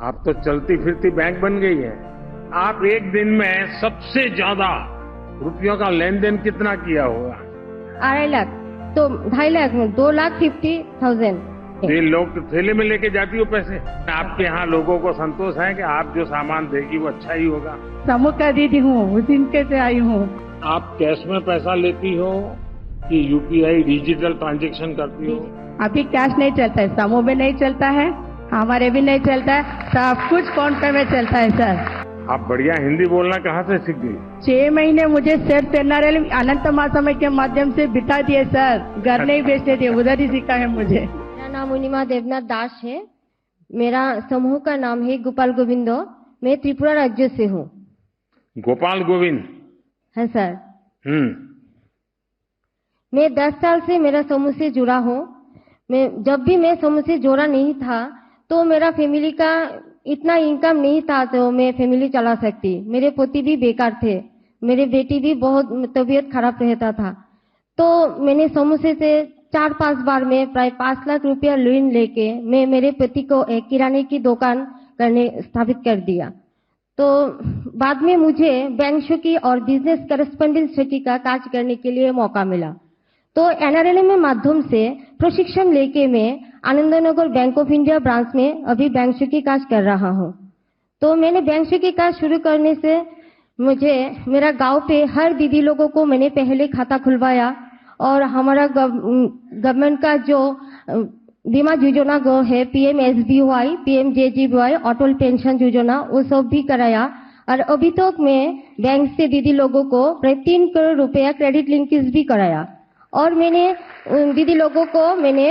आप तो चलती फिरती बैंक बन गई है। आप एक दिन में सबसे ज्यादा रुपयों का लेन देन कितना किया होगा? 2.5 लाख, तो 2.5 लाख में 2,50,000। ये लोग तो थैले में लेके जाती हो पैसे। आपके यहाँ लोगों को संतोष है कि आप जो सामान देगी वो अच्छा ही होगा। समूह का दीदी हूँ, उस दिन से आई हूँ। आप कैश में पैसा लेती हो कि यूपीआई डिजिटल ट्रांजैक्शन करती हो? अभी कैश नहीं चलता है, समूह में नहीं चलता है, हमारे भी नहीं चलता है, सब कुछ फोन पे में चलता है सर। आप बढ़िया हिंदी बोलना कहाँ से सीख गई? 6 महीने मुझे सेठ सेनारेल अनंत महासमय के माध्यम से बिता दिए सर। घर नहीं बेचते थे, उधर ही सीखा है मुझे। मेरा नाम मुनिमा देवनाथ दास है। मेरा समूह का नाम है गोपाल गोविंदो। मैं त्रिपुरा राज्य से हूँ। गोपाल गोविंद है सर। हम्म। मैं 10 साल से मेरा समूह से जुड़ा हूँ। जब भी मैं समूह से जुड़ा नहीं था तो मेरा फैमिली का इतना इनकम नहीं था तो मैं फैमिली चला सकती। मेरे पति भी बेकार थे, मेरे बेटी भी बहुत तबीयत खराब रहता था। तो मैंने समूह से 4-5 बार में प्राय 5 लाख रुपया लोन लेके मैं मेरे पति को एक किराने की दुकान स्थापित कर दिया। तो बाद में मुझे बैंक शाखी और बिजनेस करेस्पॉन्डेंट शाखी का कार्य करने के लिए मौका मिला। तो एनआरएलएम में माध्यम से प्रशिक्षण लेके मैं Anandnagar bank of India branch में अभी बैंक शाखी कार्य कर रहा हूँ। तो मैंने बैंक शाखी कार्य शुरू करने से मुझे मेरा गांव पे हर दीदी लोगों को मैंने पहले खाता खुलवाया और हमारा गवर्नमेंट का जो बीमा योजना गो है PMSBY, PMJJBY, अटल पेंशन योजना, वो सब भी कराया। और अभी तक मैं बैंक से दीदी लोगों को प्राय 3 करोड़ रुपया क्रेडिट लिंकेज भी कराया। और मैंने दीदी लोगों को मैंने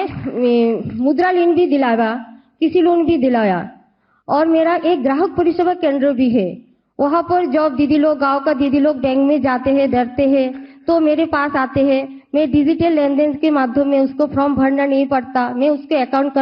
मुद्रा लोन भी दिलाया, कृषि लोन भी दिलाया। और मेरा एक ग्राहक परिसेवा केंद्र भी है। वहाँ पर जब दीदी लोग, गांव का दीदी लोग बैंक में जाते हैं, डरते हैं, तो मेरे पास आते हैं। मैं डिजिटल लेन देन के माध्यम में उसको फॉर्म भरना नहीं पड़ता, मैं उसके अकाउंट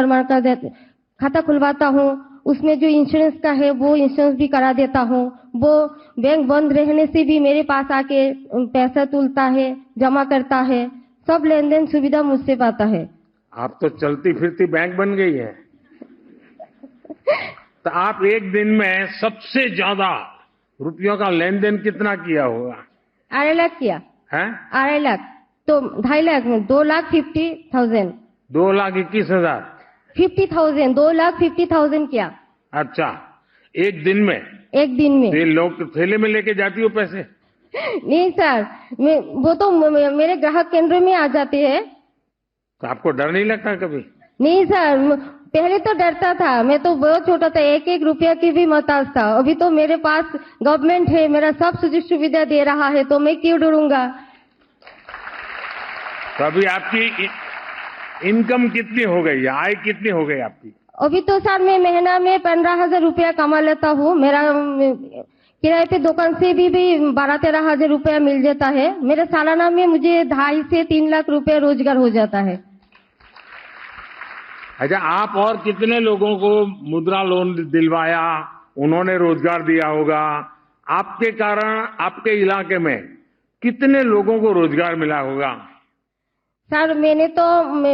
खाता खुलवाता हूँ। उसमें जो इंश्योरेंस का है वो इंश्योरेंस भी करा देता हूँ। वो बैंक बंद रहने से भी मेरे पास आके पैसा तुलता है, जमा करता है। सब लेन देन सुविधा मुझसे पाता है। आप तो चलती फिरती बैंक बन गई है। तो आप एक दिन में सबसे ज्यादा रुपयों का लेन देन कितना किया होगा? 2.5 लाख किया है? 2.5 लाख, तो 2.5 लाख में 2,50,000। 2,21,000? 50,000, 2,50,000 किया। अच्छा, एक दिन में? एक दिन में। ये लोग तो थैले में लेके जाती हो पैसे? नहीं सर, वो तो मेरे ग्राहक केंद्र में आ जाते हैं। तो आपको डर नहीं लगता कभी? नहीं सर, पहले तो डरता था। मैं तो बहुत छोटा था, 1-1 रुपया की भी मोहताज था। अभी तो मेरे पास गवर्नमेंट है, मेरा सब सुविधा सुविधा दे रहा है, तो मैं क्यों डरूंगा। तो अभी आपकी इनकम कितनी हो गई, आय कितनी हो गई आपकी? अभी तो सर मैं महीना में 15,000 रुपया कमा लेता हूँ। मेरा किराए पे दुकान से भी 12-13 हजार रुपया मिल जाता है। मेरे सालाना में मुझे 2.5 से 3 लाख रुपया रोजगार हो जाता है। अच्छा, आप और कितने लोगों को मुद्रा लोन दिलवाया, उन्होंने रोजगार दिया होगा? आपके कारण आपके इलाके में कितने लोगों को रोजगार मिला होगा? सर मैंने तो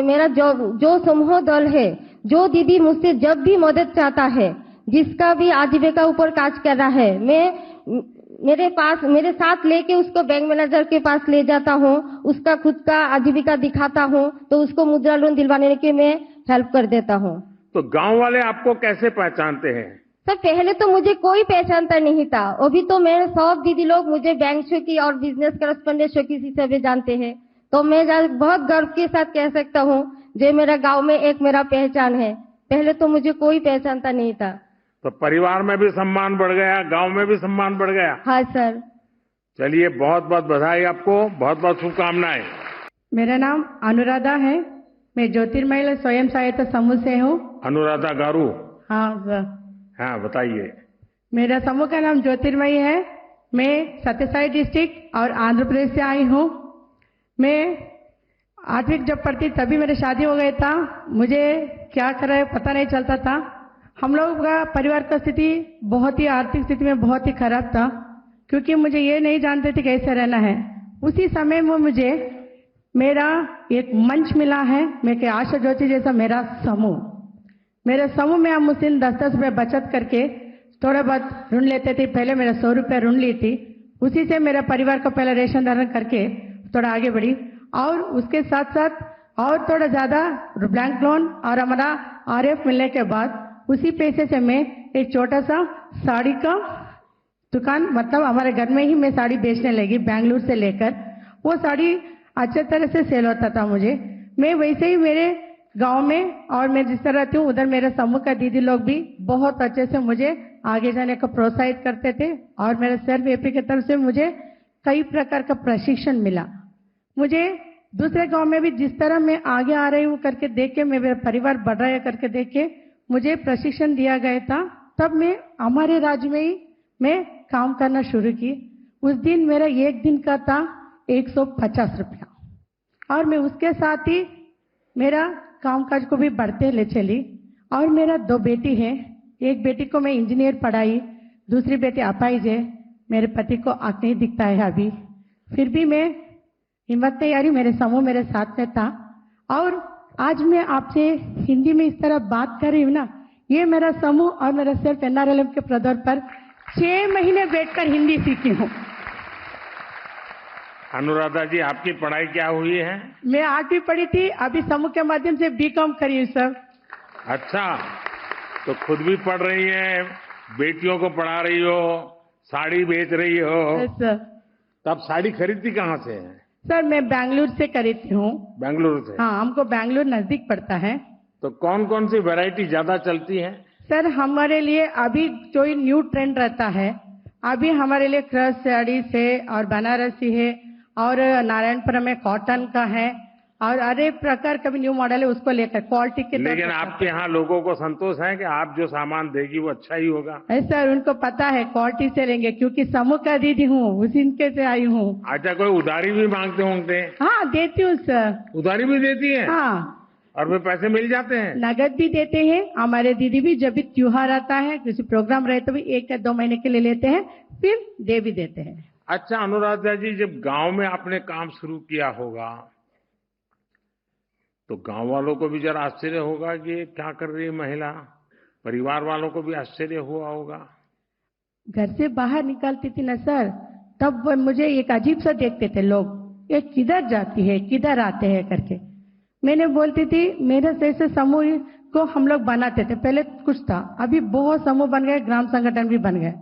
मेरा जो समूह दल है, जो दीदी मुझसे जब भी मदद चाहता है, जिसका भी आजीविका ऊपर कार्य कर रहा है, मैं मेरे साथ लेके उसको बैंक मैनेजर के पास ले जाता हूँ। उसका खुद का आजीविका दिखाता हूँ तो उसको मुद्रा लोन दिलवाने के मैं हेल्प कर देता हूँ। तो गांव वाले आपको कैसे पहचानते हैं? सर पहले तो मुझे कोई पहचानता नहीं था। अभी तो मेरे सब दीदी लोग मुझे बैंक शाखी और बिजनेस करेस्पॉन्डेंट शाखी से जानते हैं। तो मैं बहुत गर्व के साथ कह सकता हूँ जो मेरा गांव में एक मेरा पहचान है। पहले तो मुझे कोई पहचानता नहीं था। तो परिवार में भी सम्मान बढ़ गया, गांव में भी सम्मान बढ़ गया। हाँ सर। चलिए, बहुत बहुत बधाई आपको, बहुत बहुत शुभकामनाएं। मेरा नाम अनुराधा है। मैं ज्योतिर्मय स्वयं सहायता समूह से हूँ। अनुराधा गारू? हाँ सर। हाँ, बताइए। मेरा समूह का नाम ज्योतिर्मयी है। मैं सत्यसाई डिस्ट्रिक्ट और आंध्र प्रदेश से आई हूँ। मैं 8वीं जब पढ़ती तभी मेरी शादी हो गया था। मुझे क्या करे पता नहीं चलता था। हम लोग का परिवार का स्थिति बहुत ही आर्थिक स्थिति में बहुत ही खराब था, क्योंकि मुझे ये नहीं जानते थे कैसे रहना है। उसी समय में मुझे मेरा एक मंच मिला है, मैं के आशा ज्योति जैसा मेरा समूह। मेरे समूह में हम मुस्लिम 10-10 रुपये बचत करके थोड़ा बहुत ऋण लेते थे। पहले मेरा 100 रुपये ऋण ली थी, उसी से मेरे परिवार को पहले रेशन धारण करके थोड़ा आगे बढ़ी, और उसके साथ साथ और थोड़ा ज्यादा बैंक लोन और हमारा RF मिलने के बाद उसी पैसे से मैं एक छोटा सा साड़ी का दुकान, मतलब हमारे घर में ही मैं साड़ी बेचने लगी, बेंगलुरु से लेकर। वो साड़ी अच्छे तरह से सेल होता था मुझे। मैं वैसे ही मेरे गांव में और मैं जिस तरह रहती हूँ उधर मेरे समूह का दीदी लोग भी बहुत अच्छे से मुझे आगे जाने को प्रोत्साहित करते थे, और मेरे सेल्फ एपी की तरफ से मुझे कई प्रकार का प्रशिक्षण मिला। मुझे दूसरे गांव में भी जिस तरह मैं आगे आ रही हूँ करके देख के, मेरा परिवार बढ़ रहा है करके देख के मुझे प्रशिक्षण दिया गया था। तब मैं हमारे राज्य में ही मैं काम करना शुरू की। उस दिन मेरा एक दिन का था 150 रुपया, और मैं उसके साथ ही मेरा कामकाज को भी बढ़ते ले चली। और मेरा 2 बेटी है, एक बेटी को मैं इंजीनियर पढ़ाई, दूसरी बेटी अपाहिज है। मेरे पति को आंख नहीं दिखता है अभी, फिर भी मैं हिम्मत नहीं आ रही, मेरे समूह मेरे साथ में था। और आज मैं आपसे हिंदी में इस तरह बात कर रही हूँ ना, ये मेरा समूह और मेरा सिर्फ NRLM के प्रदर पर 6 महीने बैठकर हिंदी सीखी हूँ। अनुराधा जी, आपकी पढ़ाई क्या हुई है? मैं 8वीं पढ़ी थी, अभी समूह के माध्यम से BCom करी हूँ सर। अच्छा, तो खुद भी पढ़ रही है, बेटियों को पढ़ा रही हो, साड़ी बेच रही हो। सर, तब साड़ी खरीदती कहाँ से है? सर मैं बेंगलुरु से खरीदती हूँ। बेंगलुरु से? हाँ, हमको बेंगलुरु नजदीक पड़ता है। तो कौन कौन सी वैरायटी ज्यादा चलती है? सर हमारे लिए अभी जो न्यू ट्रेंड रहता है, अभी हमारे लिए क्रश साड़ी है और बनारसी है, और नारायणपुरम में कॉटन का है, और अरे प्रकार का भी न्यू मॉडल है, उसको लेकर क्वालिटी के। लेकिन आपके यहाँ लोगों को संतोष है कि आप जो सामान देगी वो अच्छा ही होगा? सर उनको पता है क्वालिटी से लेंगे, क्योंकि समूह का दीदी हूँ, उसी इनके से आई हूँ। अच्छा, कोई उधारी भी मांगते होंगे? हाँ देती हूँ सर। उधारी भी देती है? हाँ, और वे पैसे मिल जाते हैं? नगद भी देते हैं। हमारे दीदी भी जब भी त्योहार आता है, किसी प्रोग्राम रहे तो भी 1 या 2 महीने के लिए लेते हैं, फिर दे भी देते हैं। अच्छा अनुराधा जी, जब गांव में आपने काम शुरू किया होगा तो गांव वालों को भी जरा आश्चर्य होगा कि ये क्या कर रही है महिला, परिवार वालों को भी आश्चर्य हुआ होगा। घर से बाहर निकलती थी ना सर, तब वो मुझे एक अजीब सा देखते थे लोग, ये किधर जाती है किधर आते हैं करके। मैंने बोलती थी मेरे जैसे समूह को हम लोग बनाते थे, पहले कुछ था, अभी बहुत समूह बन गए, ग्राम संगठन भी बन गए।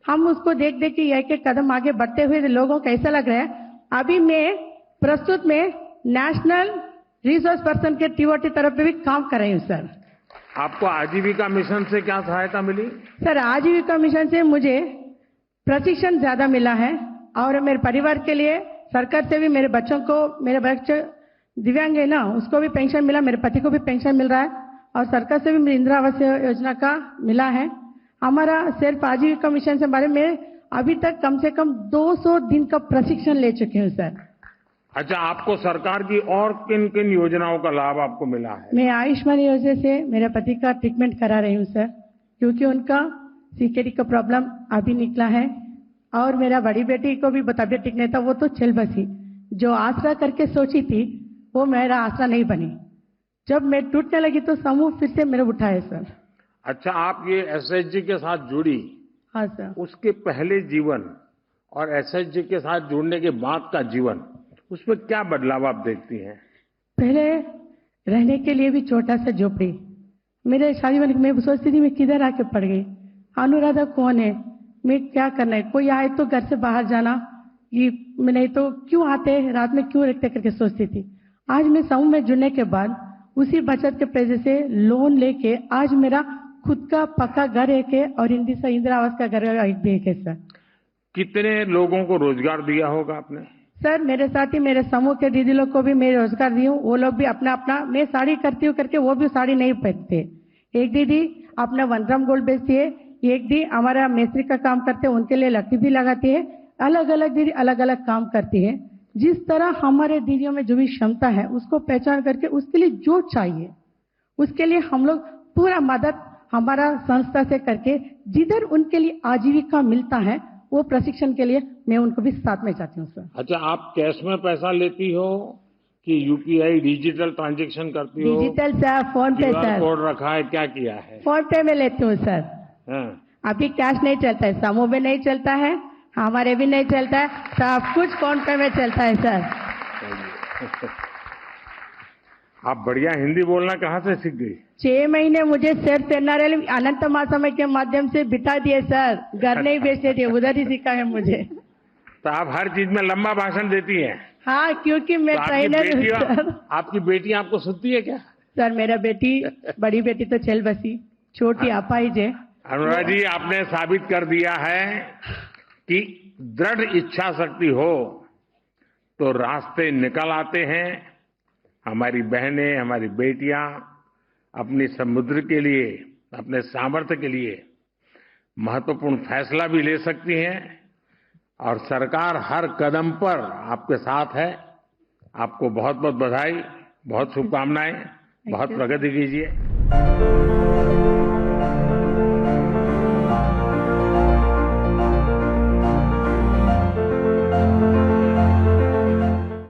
हम उसको देख देख के एक एक कदम आगे बढ़ते हुए लोगों को ऐसा लग रहा है। अभी मैं प्रस्तुत में नेशनल रिसोर्स पर्सन के TOT तरफ पे भी काम कर रही हूँ सर। आपको आजीविका मिशन से क्या सहायता मिली? सर आजीविका मिशन से मुझे प्रशिक्षण ज्यादा मिला है, और मेरे परिवार के लिए सरकार से भी मेरे बच्चों को, मेरे बच्चे दिव्यांग है ना, उसको भी पेंशन मिला, मेरे पति को भी पेंशन मिल रहा है, और सरकार से भी मेरी इंदिरा आवास योजना का मिला है। हमारा सिर्फ आजीविका मिशन से बारे में अभी तक कम से कम 200 दिन का प्रशिक्षण ले चुके हूँ सर। अच्छा, आपको सरकार की और किन किन योजनाओं का लाभ आपको मिला है? मैं आयुष्मान योजना से मेरे पति का ट्रीटमेंट करा रही हूँ सर, क्योंकि उनका CKD का प्रॉब्लम अभी निकला है, और मेरा बड़ी बेटी को भी तबियत ठीक नहीं था, वो तो चल बसी। जो आसरा करके सोची थी वो मेरा आसरा नहीं बनी, जब मैं टूटने लगी तो समूह फिर से मेरे उठाए सर। अच्छा, आप ये SHG के साथ जुड़ी? हाँ सर। उसके पहले जीवन और SHG के साथ जुड़ने के बाद का जीवन, उसमें क्या बदलाव आप देखती हैं? पहले रहने के लिए भी छोटा सा झोपड़ी, मेरे शादी में मैं सोचती थी मैं किधर आके पड़ गई, अनुराधा कौन है, मैं क्या करना है, कोई आए तो घर से बाहर जाना, ये नहीं तो क्यों आते हैं, रात में क्यों रखते करके सोचती थी। आज मैं समूह में जुड़ने के बाद उसी बचत के पैसे से लोन लेके आज मेरा खुद का पक्का घर एक है, और इंदिरा आवास का घर एक भी एक है सर। कितने लोगों को रोजगार दिया होगा आपने? सर मेरे साथ ही मेरे समूह के दीदी लोग को भी मैं रोजगार दी हूँ, वो लोग भी अपना अपना, मैं साड़ी करती हूँ करके वो भी साड़ी नहीं पहनते। एक दीदी अपना 1 ग्राम गोल्ड बेचती है, एक दी हमारा मिस्त्री का काम करते हैं, उनके लिए लकड़ी भी लगाती है। अलग अलग दीदी अलग अलग काम करती है। जिस तरह हमारे दीदियों में जो भी क्षमता है उसको पहचान करके उसके लिए जो चाहिए उसके लिए हम लोग पूरा मदद हमारा संस्था से करके, जिधर उनके लिए आजीविका मिलता है वो प्रशिक्षण के लिए मैं उनको भी साथ में जाती हूँ सर। अच्छा, आप कैश में पैसा लेती हो कि यूपीआई डिजिटल ट्रांजैक्शन करती हो? डिजिटल सर, फोन पे QR सर, कोड रखा है, क्या किया है? फोन पे में लेती हूँ सर। हाँ। अभी कैश नहीं चलता है, समूह में नहीं चलता है, हमारे भी नहीं चलता है, सब कुछ फोन पे में चलता है सर। आप बढ़िया हिंदी बोलना कहाँ से सीख गई? 6 महीने मुझे सर सेनारेल अनंत महासमय के माध्यम से बिता दिए सर, घर नहीं बेचने दिए, उधर ही सीखा है मुझे। तो आप हर चीज में लंबा भाषण देती हैं? हाँ, क्योंकि मैं तो ट्रेनर हूँ सर। आपकी बेटी आपको सुनती है क्या? सर मेरा बेटी, बड़ी बेटी तो चल बसी, छोटी अपाहिज है। अनुराग जी, आपने साबित कर दिया है कि दृढ़ इच्छा शक्ति हो तो रास्ते निकल आते हैं। हमारी बहनें, हमारी बेटियां अपनी समुद्र के लिए, अपने सामर्थ्य के लिए महत्वपूर्ण फैसला भी ले सकती हैं और सरकार हर कदम पर आपके साथ है। आपको बहुत बहुत बधाई, बहुत शुभकामनाएं, बहुत प्रगति कीजिए।